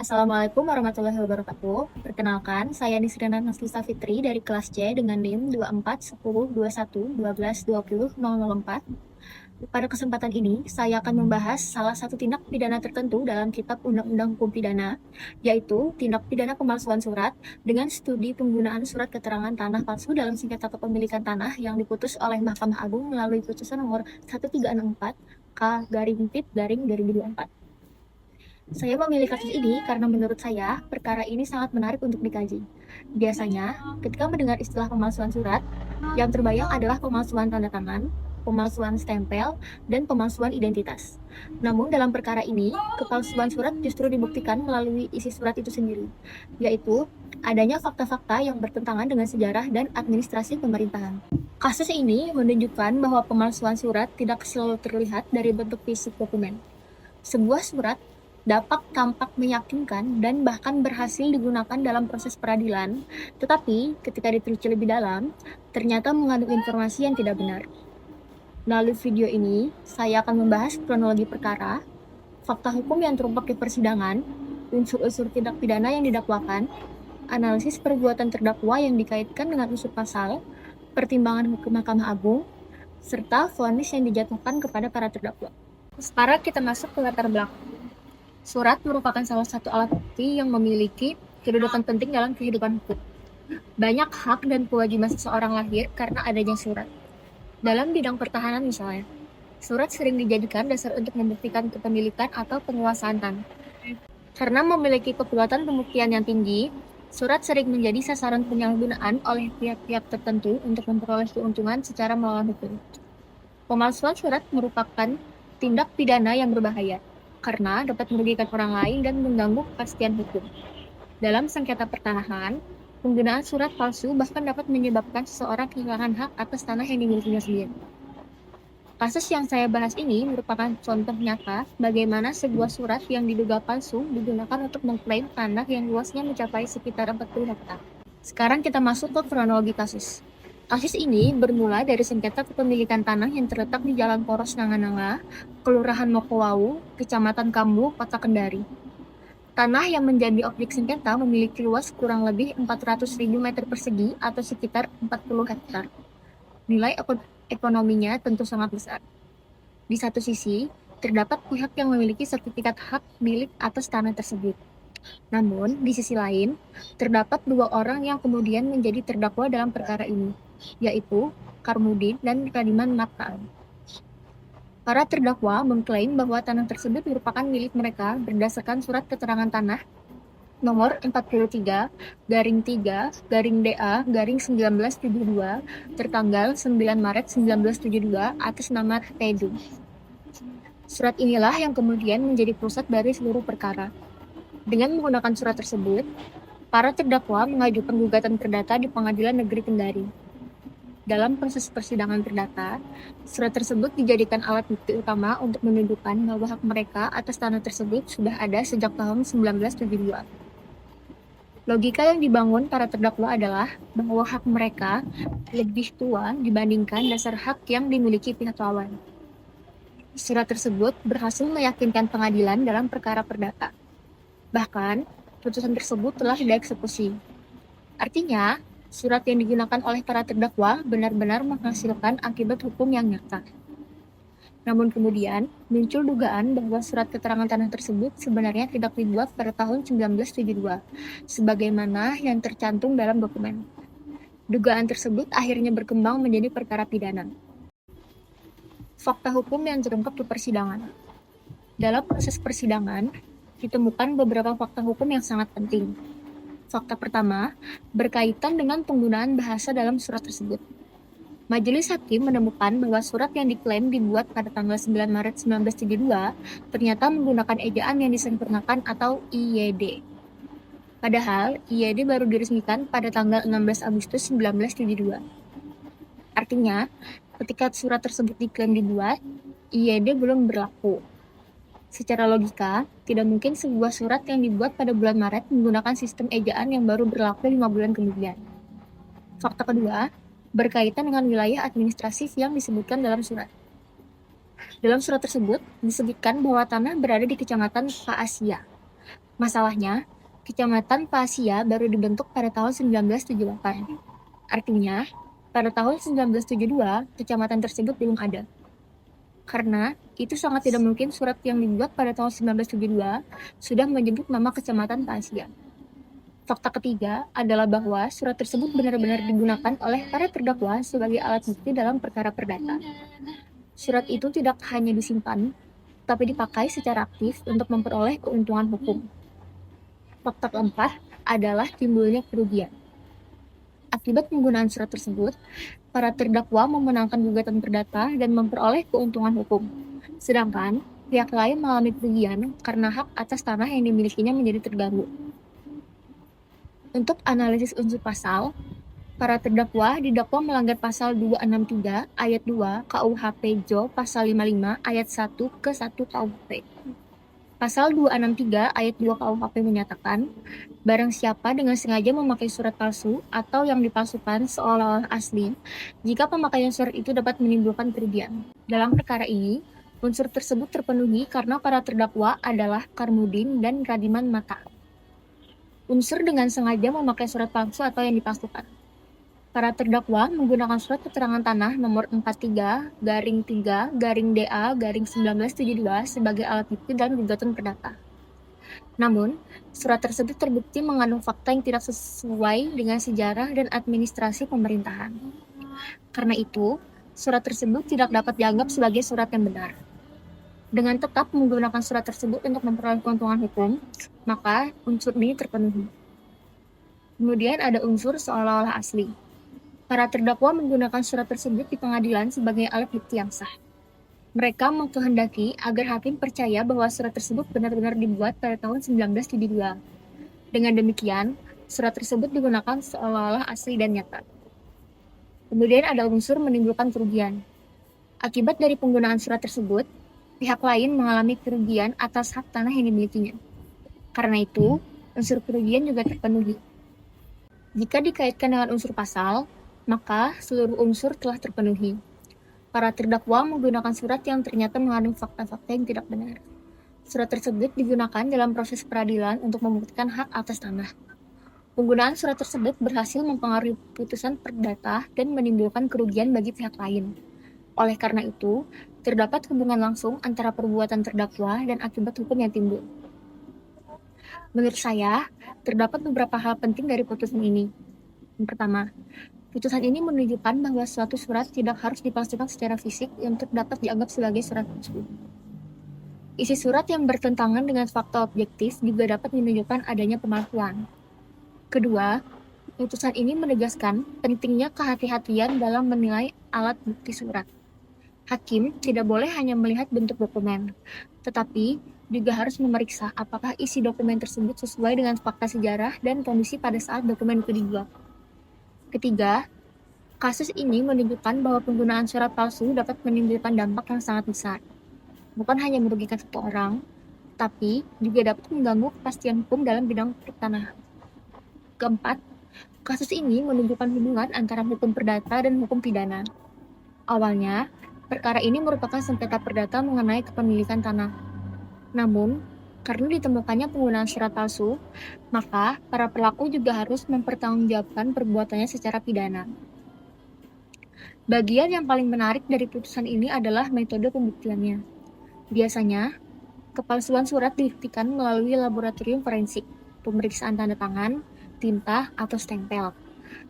Assalamualaikum warahmatullahi wabarakatuh. Perkenalkan, saya Nisrina Naslisa Fitri dari kelas C dengan NIM 24102112200004. Pada kesempatan ini, saya akan membahas salah satu tindak pidana tertentu dalam Kitab Undang-Undang Hukum Pidana, yaitu tindak pidana pemalsuan surat dengan studi penggunaan surat keterangan tanah palsu dalam sengketa kepemilikan tanah yang diputus oleh Mahkamah Agung melalui putusan nomor 1364 K/Pit/2024. Saya memilih kasus ini karena menurut saya, perkara ini sangat menarik untuk dikaji. Biasanya, ketika mendengar istilah pemalsuan surat, yang terbayang adalah pemalsuan tanda tangan, pemalsuan stempel, dan pemalsuan identitas. Namun dalam perkara ini, kepalsuan surat justru dibuktikan melalui isi surat itu sendiri, yaitu adanya fakta-fakta yang bertentangan dengan sejarah dan administrasi pemerintahan. Kasus ini menunjukkan bahwa pemalsuan surat tidak selalu terlihat dari bentuk fisik dokumen. Sebuah surat dapat tampak meyakinkan dan bahkan berhasil digunakan dalam proses peradilan, tetapi ketika diteliti lebih dalam, ternyata mengandung informasi yang tidak benar. Melalui video ini, saya akan membahas kronologi perkara, fakta hukum yang terungkap di persidangan, unsur-unsur tindak pidana yang didakwakan, analisis perbuatan terdakwa yang dikaitkan dengan unsur pasal, pertimbangan hukum Mahkamah Agung, serta vonis yang dijatuhkan kepada para terdakwa. Sekarang kita masuk ke latar belakang. Surat merupakan salah satu alat bukti yang memiliki kedudukan penting dalam kehidupan hukum. Banyak hak dan kewajiban seseorang lahir karena adanya surat. Dalam bidang pertahanan misalnya, surat sering dijadikan dasar untuk membuktikan kepemilikan atau penguasaan tanah. Karena memiliki kekuatan pembuktian yang tinggi, surat sering menjadi sasaran penyalahgunaan oleh pihak-pihak tertentu untuk memperoleh keuntungan secara melawan hukum. Pemalsuan surat merupakan tindak pidana yang berbahaya, karena dapat merugikan orang lain dan mengganggu kepastian hukum. Dalam sengketa pertanahan, penggunaan surat palsu bahkan dapat menyebabkan seseorang kehilangan hak atas tanah yang dimilikinya sendiri. Kasus yang saya bahas ini merupakan contoh nyata bagaimana sebuah surat yang diduga palsu digunakan untuk mengklaim tanah yang luasnya mencapai sekitar 40 hektar. Sekarang kita masuk ke kronologi kasus. Kasus ini bermula dari sengketa kepemilikan tanah yang terletak di Jalan Poros Nanga-Nanga, Kelurahan Mokowau, Kecamatan Kambu, Kota Kendari. Tanah yang menjadi objek sengketa memiliki luas kurang lebih 400.000 meter persegi atau sekitar 40 hektar. Nilai ekonominya tentu sangat besar. Di satu sisi, terdapat pihak yang memiliki sertifikat hak milik atas tanah tersebut. Namun, di sisi lain, terdapat dua orang yang kemudian menjadi terdakwa dalam perkara ini, yaitu Karmudin dan Kadiman Mapkaan. Para terdakwa mengklaim bahwa tanah tersebut merupakan milik mereka berdasarkan surat keterangan tanah nomor 43-3-DA-1972 tertanggal 9 Maret 1972 atas nama Tedu. Surat inilah yang kemudian menjadi pusat dari seluruh perkara. Dengan menggunakan surat tersebut, para terdakwa mengajukan gugatan perdata di Pengadilan Negeri Kendari. Dalam proses persidangan perdata, surat tersebut dijadikan alat bukti utama untuk menunjukkan bahwa hak mereka atas tanah tersebut sudah ada sejak tahun 1972. Logika yang dibangun para terdakwa adalah bahwa hak mereka lebih tua dibandingkan dasar hak yang dimiliki pihak lawan. Surat tersebut berhasil meyakinkan pengadilan dalam perkara perdata. Bahkan, putusan tersebut telah dieksekusi. Artinya, surat yang digunakan oleh para terdakwa benar-benar menghasilkan akibat hukum yang nyata. Namun kemudian, muncul dugaan bahwa surat keterangan tanah tersebut sebenarnya tidak dibuat pada tahun 1972, sebagaimana yang tercantum dalam dokumen. Dugaan tersebut akhirnya berkembang menjadi perkara pidana. Fakta hukum yang terungkap di persidangan. Dalam proses persidangan, ditemukan beberapa fakta hukum yang sangat penting. Fakta pertama, berkaitan dengan penggunaan bahasa dalam surat tersebut. Majelis Hakim menemukan bahwa surat yang diklaim dibuat pada tanggal 9 Maret 1972 ternyata menggunakan ejaan yang disempurnakan atau IYD. Padahal, IYD baru diresmikan pada tanggal 16 Agustus 1972. Artinya, ketika surat tersebut diklaim dibuat, IYD belum berlaku. Secara logika, tidak mungkin sebuah surat yang dibuat pada bulan Maret menggunakan sistem ejaan yang baru berlaku 5 bulan kemudian. Fakta kedua, berkaitan dengan wilayah administratif yang disebutkan dalam surat. Dalam surat tersebut, disebutkan bahwa tanah berada di Kecamatan Paasia. Masalahnya, Kecamatan Pasia baru dibentuk pada tahun 1978. Artinya, pada tahun 1972, kecamatan tersebut belum ada. Karena itu sangat tidak mungkin surat yang dibuat pada tahun 1972 sudah menyebut nama Kecamatan Pasia. Fakta ketiga adalah bahwa surat tersebut benar-benar digunakan oleh para terdakwa sebagai alat bukti dalam perkara perdata. Surat itu tidak hanya disimpan, tapi dipakai secara aktif untuk memperoleh keuntungan hukum. Fakta keempat adalah timbulnya kerugian. Akibat penggunaan surat tersebut, para terdakwa memenangkan gugatan perdata dan memperoleh keuntungan hukum. Sedangkan pihak lain mengalami kerugian karena hak atas tanah yang dimilikinya menjadi terganggu. Untuk analisis unsur pasal, para terdakwa didakwa melanggar pasal 263 ayat 2 KUHP JO pasal 55 ayat 1 ke 1 KUHP. Pasal 263 ayat 2 KUHP menyatakan, barang siapa dengan sengaja memakai surat palsu atau yang dipalsukan seolah-olah asli, jika pemakaian surat itu dapat menimbulkan kerugian. Dalam perkara ini, unsur tersebut terpenuhi karena para terdakwa adalah Karmudin dan Radiman Mata. Unsur dengan sengaja memakai surat palsu atau yang dipalsukan. Para terdakwa menggunakan surat keterangan tanah nomor 43-3-DA-1972 sebagai alat bukti dan gugatan perdata. Namun, surat tersebut terbukti mengandung fakta yang tidak sesuai dengan sejarah dan administrasi pemerintahan. Karena itu, surat tersebut tidak dapat dianggap sebagai surat yang benar. Dengan tetap menggunakan surat tersebut untuk memperoleh keuntungan hukum, maka unsur ini terpenuhi. Kemudian ada unsur seolah-olah asli. Para terdakwa menggunakan surat tersebut di pengadilan sebagai alat bukti yang sah. Mereka mengkehendaki agar hakim percaya bahwa surat tersebut benar-benar dibuat pada tahun 1972. Dengan demikian, surat tersebut digunakan seolah-olah asli dan nyata. Kemudian ada unsur menimbulkan kerugian. Akibat dari penggunaan surat tersebut, pihak lain mengalami kerugian atas hak tanah yang dimilikinya. Karena itu, unsur kerugian juga terpenuhi. Jika dikaitkan dengan unsur pasal, maka seluruh unsur telah terpenuhi. Para terdakwa menggunakan surat yang ternyata mengandung fakta-fakta yang tidak benar. Surat tersebut digunakan dalam proses peradilan untuk membuktikan hak atas tanah. Penggunaan surat tersebut berhasil mempengaruhi putusan perdata dan menimbulkan kerugian bagi pihak lain. Oleh karena itu, terdapat hubungan langsung antara perbuatan terdakwa dan akibat hukum yang timbul. Menurut saya, terdapat beberapa hal penting dari putusan ini. Yang pertama, putusan ini menunjukkan bahwa suatu surat tidak harus dipalsukan secara fisik untuk dapat dianggap sebagai surat palsu. Isi surat yang bertentangan dengan fakta objektif juga dapat menunjukkan adanya pemalsuan. Kedua, putusan ini menegaskan pentingnya kehati-hatian dalam menilai alat bukti surat. Hakim tidak boleh hanya melihat bentuk dokumen, tetapi juga harus memeriksa apakah isi dokumen tersebut sesuai dengan fakta sejarah dan kondisi pada saat dokumen itu dibuat. Ketiga, kasus ini menunjukkan bahwa penggunaan surat palsu dapat menimbulkan dampak yang sangat besar. Bukan hanya merugikan satu orang, tapi juga dapat mengganggu kepastian hukum dalam bidang pertanahan. Keempat, kasus ini menunjukkan hubungan antara hukum perdata dan hukum pidana. Awalnya, perkara ini merupakan sengketa perdata mengenai kepemilikan tanah. Namun, karena ditemukannya penggunaan surat palsu, maka para pelaku juga harus mempertanggungjawabkan perbuatannya secara pidana. Bagian yang paling menarik dari putusan ini adalah metode pembuktiannya. Biasanya, kepalsuan surat dibuktikan melalui laboratorium forensik, pemeriksaan tanda tangan, tinta, atau stempel.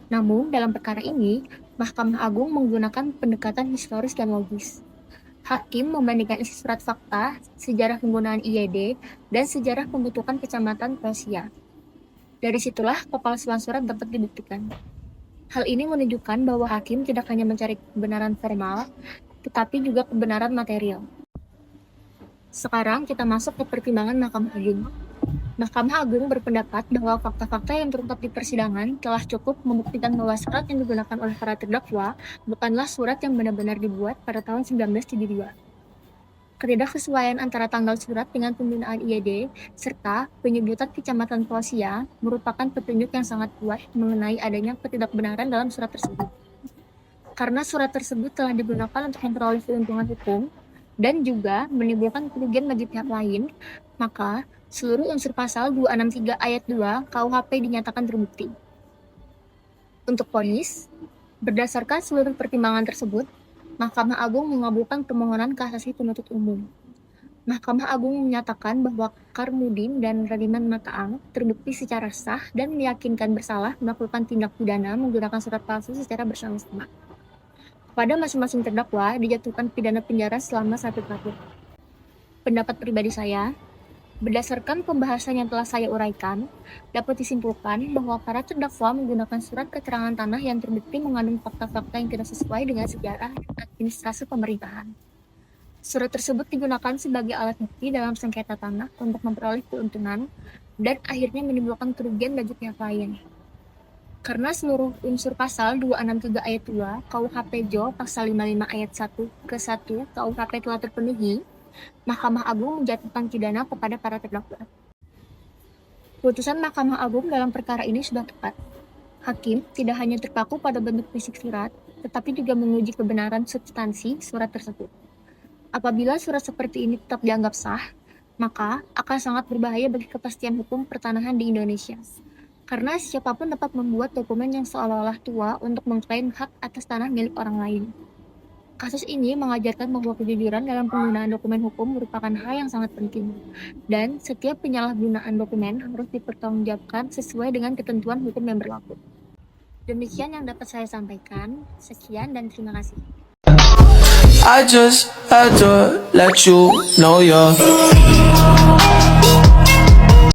Namun, dalam perkara ini, Mahkamah Agung menggunakan pendekatan historis dan logis. Hakim membandingkan isi surat fakta, sejarah penggunaan IED, dan sejarah pembentukan Kecamatan Pasia. Dari situlah kepalsuan surat dapat dibuktikan. Hal ini menunjukkan bahwa hakim tidak hanya mencari kebenaran formal, tetapi juga kebenaran material. Sekarang kita masuk ke pertimbangan Mahkamah Agung. Mahkamah Agung berpendapat bahwa fakta-fakta yang terungkap di persidangan telah cukup membuktikan bahwa surat yang digunakan oleh para terdakwa bukanlah surat yang benar-benar dibuat pada tahun 1972. Ketidaksesuaian antara tanggal surat dengan penggunaan IED serta penyebutan Kecamatan Pasia merupakan petunjuk yang sangat kuat mengenai adanya ketidakbenaran dalam surat tersebut. Karena surat tersebut telah digunakan untuk memperoleh keuntungan hukum dan juga menimbulkan kerugian bagi pihak lain, maka seluruh unsur pasal 263 ayat 2 KUHP dinyatakan terbukti. Untuk vonis, berdasarkan seluruh pertimbangan tersebut, Mahkamah Agung mengabulkan permohonan kasasi penuntut umum. Mahkamah Agung menyatakan bahwa Karmudin dan Radiman Mataang terbukti secara sah dan meyakinkan bersalah melakukan tindak pidana menggunakan surat palsu secara bersama-sama. Kepada masing-masing terdakwa dijatuhkan pidana penjara selama 1 tahun. Pendapat pribadi saya, berdasarkan pembahasan yang telah saya uraikan, dapat disimpulkan bahwa para terdakwa menggunakan surat keterangan tanah yang terbukti mengandung fakta-fakta yang tidak sesuai dengan sejarah administrasi pemerintahan. Surat tersebut digunakan sebagai alat bukti dalam sengketa tanah untuk memperoleh keuntungan dan akhirnya menimbulkan kerugian bagi pihak lain. Karena seluruh unsur pasal 263 ayat 2 KUHP JO pasal 55 ayat 1 ke 1 KUHP telah terpenuhi, Mahkamah Agung menjatuhkan pidana kepada para terdakwa. Putusan Mahkamah Agung dalam perkara ini sudah tepat. Hakim tidak hanya terpaku pada bentuk fisik surat, tetapi juga menguji kebenaran substansi surat tersebut. Apabila surat seperti ini tetap dianggap sah, maka akan sangat berbahaya bagi kepastian hukum pertanahan di Indonesia. Karena siapapun dapat membuat dokumen yang seolah-olah tua untuk mengklaim hak atas tanah milik orang lain. Kasus ini mengajarkan bahwa kejujuran dalam penggunaan dokumen hukum merupakan hal yang sangat penting, dan setiap penyalahgunaan dokumen harus dipertanggungjawabkan sesuai dengan ketentuan hukum yang berlaku. Demikian yang dapat saya sampaikan. Sekian dan terima kasih. I just had to let you know you're